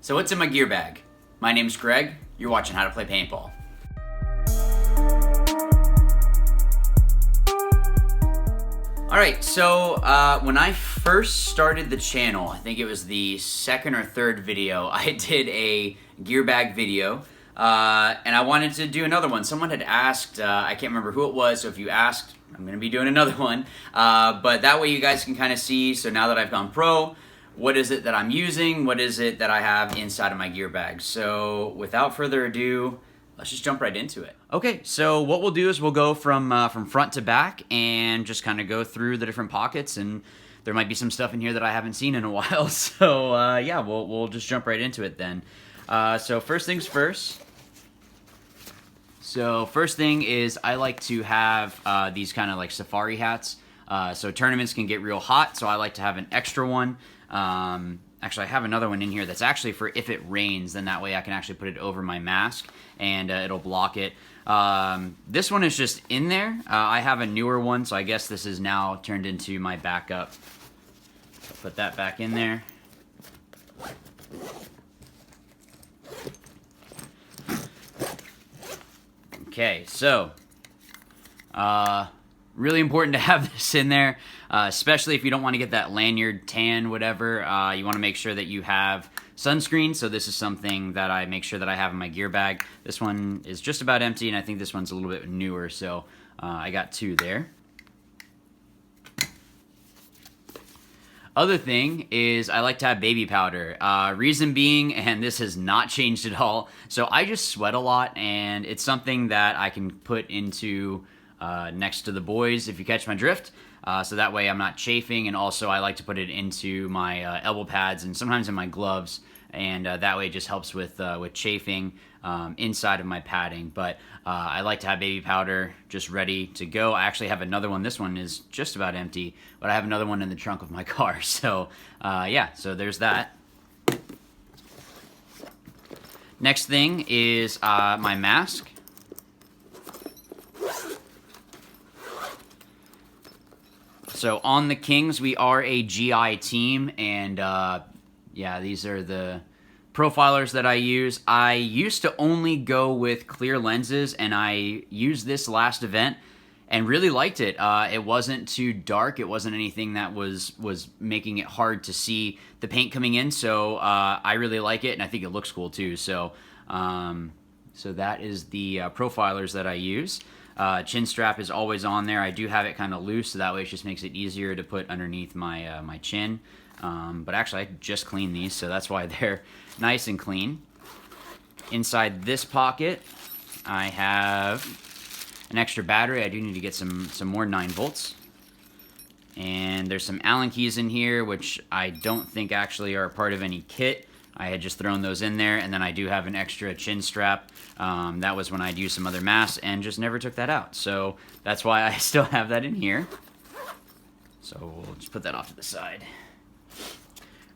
So what's in my gear bag? My name's Greg, you're watching How to Play Paintball. Alright, so when I first started the channel, I think it was the second or third video, I did a gear bag video, and I wanted to do another one. Someone had asked, I can't remember who it was, so if you asked, I'm going to be doing another one, but that way you guys can kind of see, so now that I've gone pro, what is it that I'm using, what is it that I have inside of my gear bag. So without further ado, let's just jump right into it. Okay, so what we'll do is we'll go from front to back and just kind of go through the different pockets, and there might be some stuff in here that I haven't seen in a while, so yeah, we'll just jump right into it then. So first things first. So first thing is I like to have these kind of like safari hats. So tournaments can get real hot, so I like to have an extra one. Actually, I have another one in here that's actually for if it rains, then that way I can actually put it over my mask and it'll block it. This one is just in there. I have a newer one, so I guess this is now turned into my backup. I'll put that back in there. Okay, so really important to have this in there, especially if you don't want to get that lanyard tan, whatever. You want to make sure that you have sunscreen, so this is something that I make sure that I have in my gear bag. This one is just about empty, and I think this one's a little bit newer, so I got two there. Other thing is I like to have baby powder. Reason being, and this has not changed at all, so I just sweat a lot, and it's something that I can put into next to the boys, if you catch my drift, so that way I'm not chafing, and also I like to put it into my elbow pads and sometimes in my gloves, and that way it just helps with chafing inside of my padding. But I like to have baby powder just ready to go. I actually have another one. This one is just about empty, but I have another one in the trunk of my car, so yeah, so there's that. Next thing is my mask. So on the Kings, we are a GI team, and yeah, these are the profilers that I use. I used to only go with clear lenses, and I used this last event and really liked it. It wasn't too dark. It wasn't anything that was making it hard to see the paint coming in, so I really like it, and I think it looks cool too. So, so that is the profilers that I use. Chin strap is always on there. I do have it kind of loose, so that way it just makes it easier to put underneath my my chin. But actually, I just cleaned these, so that's why they're nice and clean. Inside this pocket, I have an extra battery. I do need to get some more 9 volts. And there's some Allen keys in here, which I don't think actually are a part of any kit. I had just thrown those in there, and then I do have an extra chin strap. That was when I'd used some other masks and just never took that out. So that's why I still have that in here. So we'll just put that off to the side.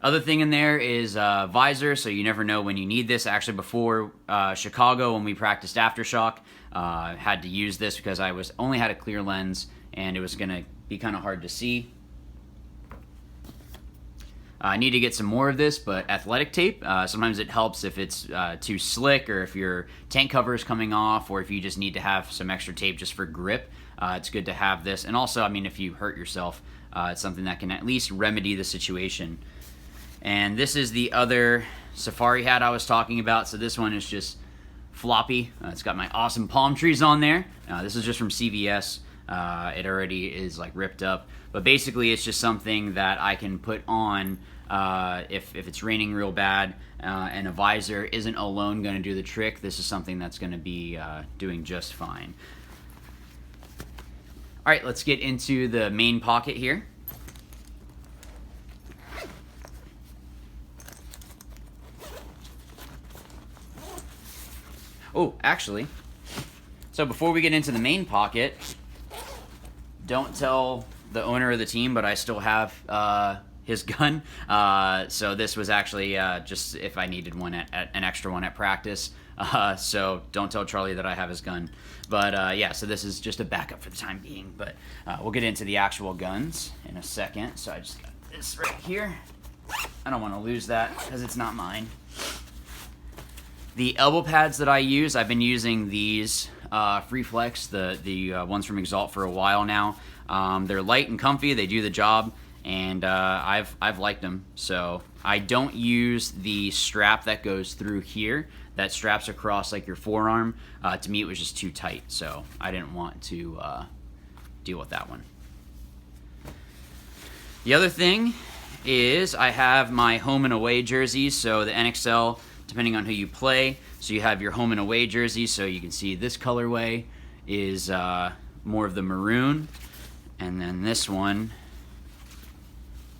Other thing in there is visor, so you never know when you need this. Actually, before Chicago, when we practiced Aftershock, had to use this because I only had a clear lens, and it was going to be kind of hard to see. I need to get some more of this, but athletic tape, sometimes it helps if it's too slick, or if your tank cover is coming off, or if you just need to have some extra tape just for grip. It's good to have this. And also, I mean, if you hurt yourself, it's something that can at least remedy the situation. And this is the other safari hat I was talking about. So this one is just floppy. It's got my awesome palm trees on there. This is just from CVS. It already is like ripped up, but basically it's just something that I can put on if it's raining real bad, and a visor isn't alone going to do the trick. This is something that's going to be doing just fine. All right, let's get into the main pocket here. Oh, actually, so before we get into the main pocket, don't tell the owner of the team, but I still have his gun. So this was actually just if I needed one an extra one at practice. So don't tell Charlie that I have his gun. But yeah, so this is just a backup for the time being. But we'll get into the actual guns in a second. So I just got this right here. I don't want to lose that because it's not mine. The elbow pads that I use, I've been using these Free Flex, the ones from Exalt for a while now. They're light and comfy, they do the job, and I've liked them. So I don't use the strap that goes through here, that straps across like your forearm. To me it was just too tight, so I didn't want to deal with that one. The other thing is I have my home and away jerseys, so the NXL, depending on who you play. So you have your home and away jerseys, so you can see this colorway is more of the maroon, and then this one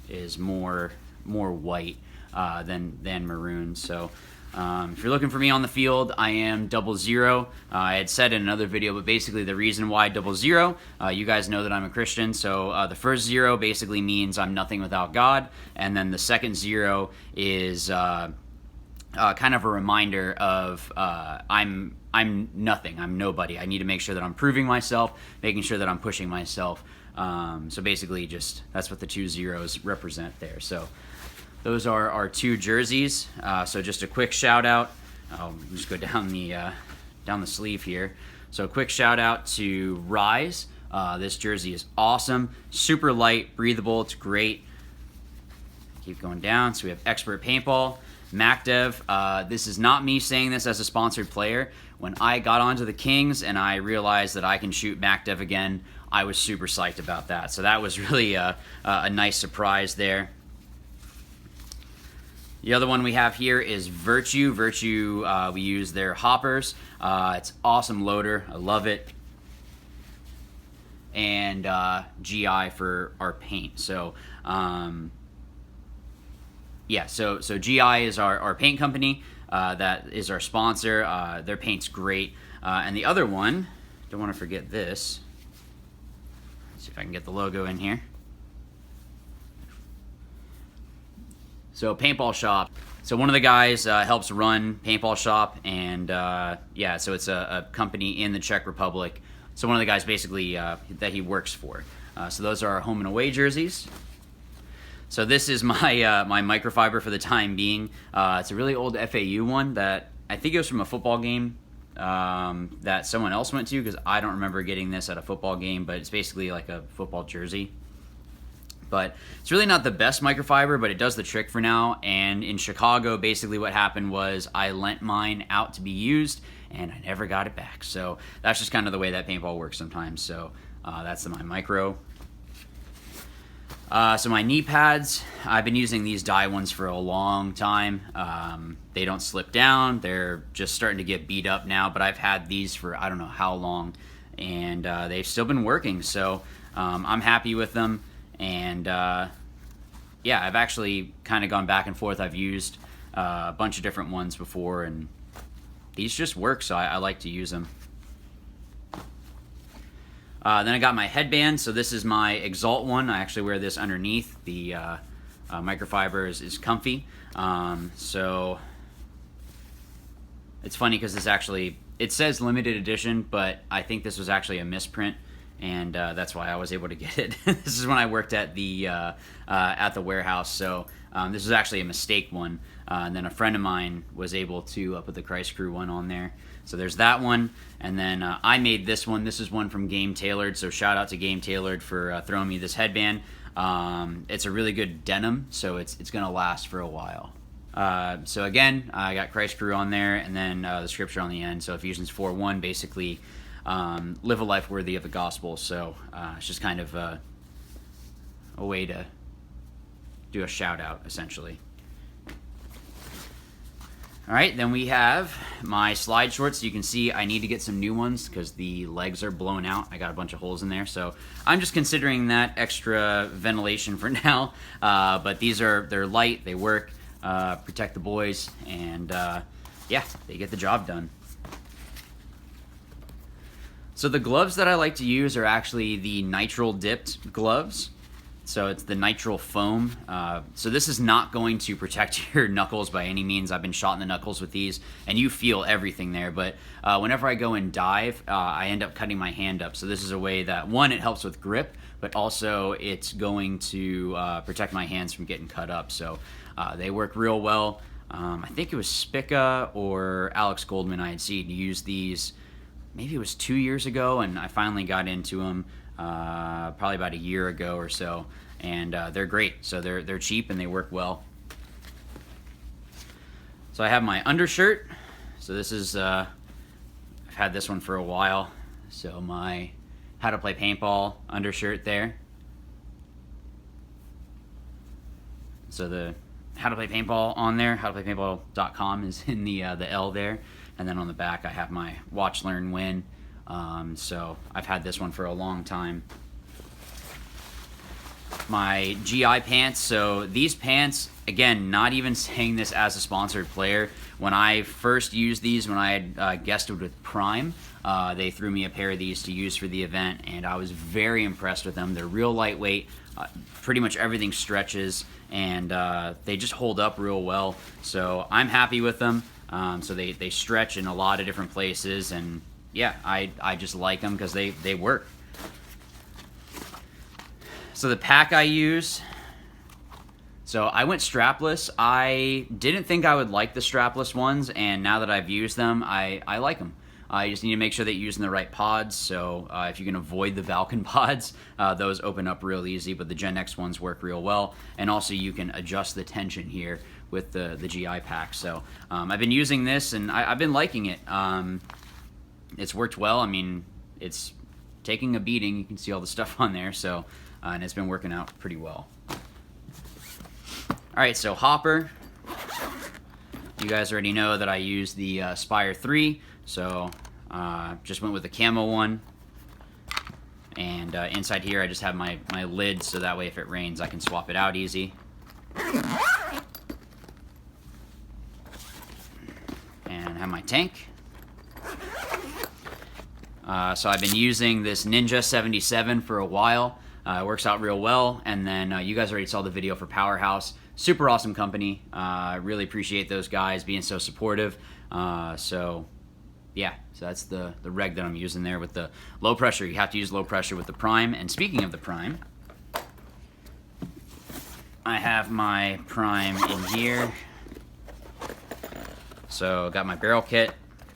is more white than maroon. So if you're looking for me on the field, I am 00. I had said in another video, but basically the reason why 00, you guys know that I'm a Christian, so the first 0 basically means I'm nothing without God, and then the second 0 is kind of a reminder of I'm nothing, I'm nobody. I need to make sure that I'm proving myself, making sure that I'm pushing myself. So basically just that's what the 2 zeros represent there. So those are our 2 jerseys. So just a quick shout out. I'll just go down the sleeve here. So a quick shout out to Rise. This jersey is awesome, super light, breathable. It's great. Keep going down. So we have Expert Paintball, MacDev. This is not me saying this as a sponsored player. When I got onto the Kings and I realized that I can shoot MacDev again, I was super psyched about that. So that was really a nice surprise there. The other one we have here is Virtue. Virtue, we use their hoppers. It's awesome loader. I love it. And GI for our paint. So yeah, so GI is our paint company. That is our sponsor. Their paint's great. And the other one, don't want to forget this. Let's see if I can get the logo in here. So Paintball Shop. So one of the guys helps run Paintball Shop, and yeah, so it's a company in the Czech Republic. So one of the guys basically that he works for. So those are our home and away jerseys. So this is my my microfiber for the time being. It's a really old FAU one that I think it was from a football game that someone else went to, because I don't remember getting this at a football game, but it's basically like a football jersey. But it's really not the best microfiber, but it does the trick for now. And in Chicago, basically what happened was I lent mine out to be used, and I never got it back. So that's just kind of the way that paintball works sometimes. So that's my micro. So my knee pads, I've been using these dye ones for a long time. They don't slip down. They're just starting to get beat up now, but I've had these for I don't know how long, and they've still been working. So I'm happy with them. And yeah, I've actually kind of gone back and forth. I've used a bunch of different ones before, and these just work, so I like to use them. Then I got my headband. So this is my Exalt one. I actually wear this underneath. The microfiber is comfy. So it's funny because this actually, it says limited edition, but I think this was actually a misprint. And that's why I was able to get it. This is when I worked at the warehouse, so this was actually a mistake one. And then a friend of mine was able to put the Christ Crew one on there. So there's that one, and then I made this one. This is one from Game Tailored, so shout out to Game Tailored for throwing me this headband. It's a really good denim, so it's gonna last for a while. So again, I got Christ Crew on there, and then the scripture on the end. So Ephesians 4:1 basically. Live a life worthy of the gospel. So it's just kind of a way to do a shout out, essentially. All right, then we have my slide shorts. You can see I need to get some new ones because the legs are blown out. I got a bunch of holes in there, so I'm just considering that extra ventilation for now. But they're light, they work, protect the boys, and yeah, they get the job done. So the gloves that I like to use are actually the nitrile dipped gloves. So it's the nitrile foam. So this is not going to protect your knuckles by any means. I've been shot in the knuckles with these, and you feel everything there. But whenever I go and dive, I end up cutting my hand up. So this is a way that, one, it helps with grip, but also it's going to protect my hands from getting cut up. So they work real well. I think it was Spica or Alex Goldman I had seen use these, maybe it was 2 years ago, and I finally got into them probably about a year ago or so, and they're great. So they're cheap and they work well. So I have my undershirt. So this is, I've had this one for a while. So my How to Play Paintball undershirt there. So the How to Play Paintball on there, howtoplaypaintball.com is in the L there. And then on the back I have my Watch, Learn, Win. So I've had this one for a long time. My GI pants. So these pants, again, not even saying this as a sponsored player. When I first used these, when I had guested with Prime, they threw me a pair of these to use for the event, and I was very impressed with them. They're real lightweight. Pretty much everything stretches, and they just hold up real well. So I'm happy with them. So they stretch in a lot of different places, and yeah, I just like them because they work. So the pack I use, so I went strapless. I didn't think I would like the strapless ones, and now that I've used them, I like them. You just need to make sure that you're using the right pods. So if you can avoid the Valken pods, those open up real easy, but the Gen X ones work real well. And also you can adjust the tension here with the GI pack. So I've been using this, and I've been liking it. It's worked well. I mean, it's taking a beating. You can see all the stuff on there. So and it's been working out pretty well. All right, so hopper. You guys already know that I use the Spire 3, so just went with the camo one. And inside here I just have my lid, so that way if it rains I can swap it out easy. And I have my tank. So I've been using this Ninja 77 for a while. It works out real well. And then you guys already saw the video for Powerhouse. Super awesome company. I really appreciate those guys being so supportive. So yeah, so that's the reg that I'm using there with the low pressure. You have to use low pressure with the Prime. And speaking of the Prime, I have my Prime in here. So got my barrel kit,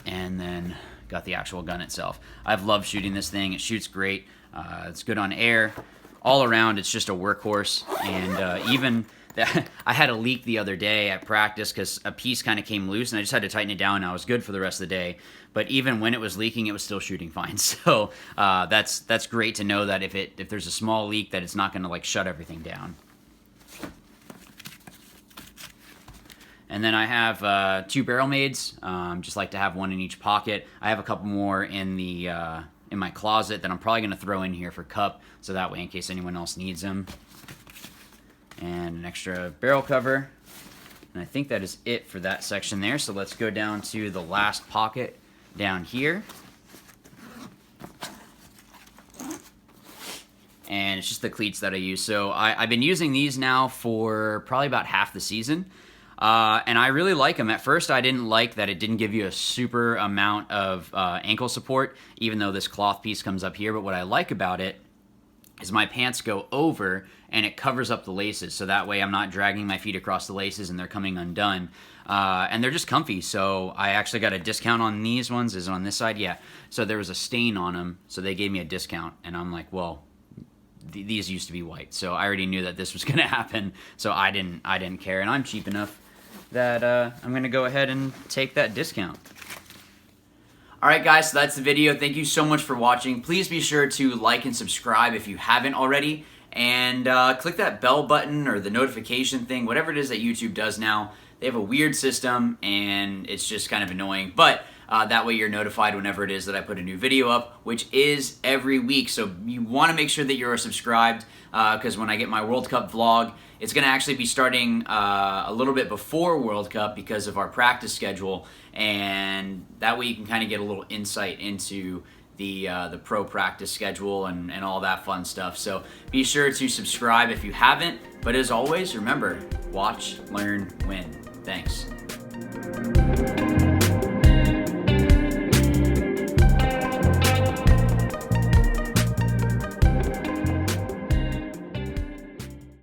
and then got the actual gun itself. I've loved shooting this thing. It shoots great. It's good on air. All around, it's just a workhorse. And even I had a leak the other day at practice because a piece kind of came loose, and I just had to tighten it down, and I was good for the rest of the day. But even when it was leaking, it was still shooting fine. So that's great to know that if there's a small leak, that it's not going to like shut everything down. And then I have 2 barrel maids. Just like to have one in each pocket. I have a couple more in the in my closet that I'm probably going to throw in here for cup, so that way in case anyone else needs them. And an extra barrel cover. And I think that is it for that section there. So let's go down to the last pocket down here. And it's just the cleats that I use. So I've been using these now for probably about half the season. And I really like them. At first, I didn't like that it didn't give you a super amount of ankle support, even though this cloth piece comes up here. But what I like about it is my pants go over and it covers up the laces, so that way I'm not dragging my feet across the laces and they're coming undone. And they're just comfy, so I actually got a discount on these ones. Is it on this side? Yeah. So there was a stain on them, so they gave me a discount, and I'm like, well, these used to be white, so I already knew that this was going to happen, so I didn't care, and I'm cheap enough that I'm going to go ahead and take that discount. Alright guys, so that's the video. Thank you so much for watching. Please be sure to like and subscribe if you haven't already, and click that bell button or the notification thing, whatever it is that YouTube does now. They have a weird system, and it's just kind of annoying, but that way you're notified whenever it is that I put a new video up, which is every week. So you want to make sure that you're subscribed, because when I get my World Cup vlog, it's going to actually be starting a little bit before World Cup because of our practice schedule, and that way you can kind of get a little insight into the pro practice schedule and all that fun stuff. So be sure to subscribe if you haven't, but as always, remember, watch, learn, win. Thanks.